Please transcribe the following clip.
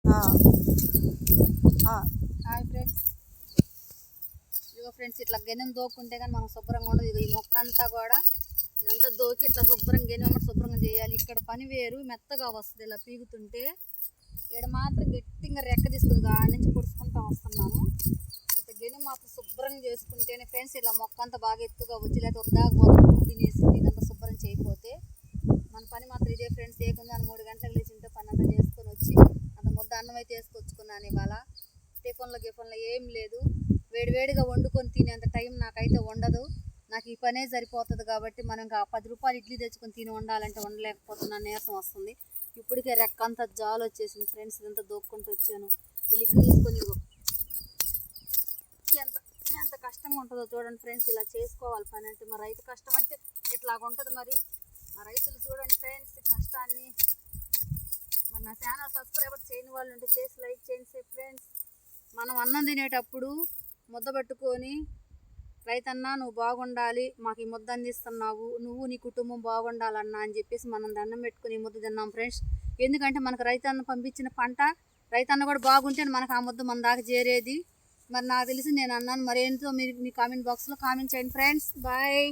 Hi friends, ఇదిగో friends ఇట్లా గెనెం దోక్కుంటే కానీ మనం శుభ్రంగా ఉండదు. ఇది ఈ మొక్క అంతా కూడా ఇదంతా దోకి ఇట్లా శుభ్రంగా గెనెం శుభ్రంగా చేయాలి. ఇక్కడ పని వేరు, మెత్తగా వస్తుంది ఇలా పీగుతుంటే. ఇక్కడ మాత్రం గట్టిగా రెక్క తీసుకుంది, ఆడ నుంచి పొడుచుకుంటూ వస్తున్నాను. ఇట్లా గెనెం మాత్రం శుభ్రంగా చేసుకుంటేనే ఫ్రెండ్స్ ఇలా మొక్క అంతా బాగా ఎత్తుగా వచ్చి లేదా వృద్ధాకపోతుంది తినేసింది. ఇదంతా శుభ్రం చేయకపోతే మన పని మాత్రం ఇదే ఫ్రెండ్స్. ఏకుందని 3 గంటలకు లేచింటే పని అంతా చేసుకొని వచ్చి అంత ముద్ద అన్నం అయితే వేసుకొచ్చుకున్నాను. ఇవాళ టిఫిన్లో ఏం లేదు, వేడివేడిగా వండుకొని తినేంత టైం నాకైతే ఉండదు. నాకు ఈ పనే సరిపోతుంది కాబట్టి మనం ఇంకా 10 రూపాయలు ఇడ్లీ తెచ్చుకొని తిని వండాలంటే వండలేకపోతున్నాను, నీరసం వస్తుంది. ఇప్పటికే రెక్కంతా జాలు వచ్చేసింది ఫ్రెండ్స్. ఇదంతా దూక్కుంటూ వచ్చాను. ఈ లిక్కు తీసుకొని ఎంత ఎంత కష్టంగా ఉంటుందో చూడండి ఫ్రెండ్స్. ఇలా చేసుకోవాలి పని అంటే. మా రైతు కష్టం అంటే ఇట్లాగుంటుంది మరి. మా రైతులు చూడండి ఫ్రెండ్స్ కష్టాన్ని. మరి నా ఛానల్ సబ్స్క్రైబర్ చేయని వాళ్ళు ఉంటే చేసి లైక్ చేయండి ఫ్రెండ్స్. మనం అన్నం తినేటప్పుడు ముద్ద పెట్టుకొని, రైతన్నా నువ్వు బాగుండాలి, మాకు ఈ ముద్ద అందిస్తున్నావు, నువ్వు నీ కుటుంబం బాగుండాలన్నా అని చెప్పేసి మనం దండం పెట్టుకుని ఈ ముద్ద తిన్నాం ఫ్రెండ్స్. ఎందుకంటే మనకు రైతన్న పంపించిన పంట, రైతన్న కూడా బాగుంటే మనకు ఆ ముద్ద మన దాకా చేరేది. మరి నాకు తెలిసి నేను అన్నాను. మరి ఏంటో మీరు మీ కామెంట్ బాక్స్లో కామెంట్ చేయండి ఫ్రెండ్స్. బాయ్.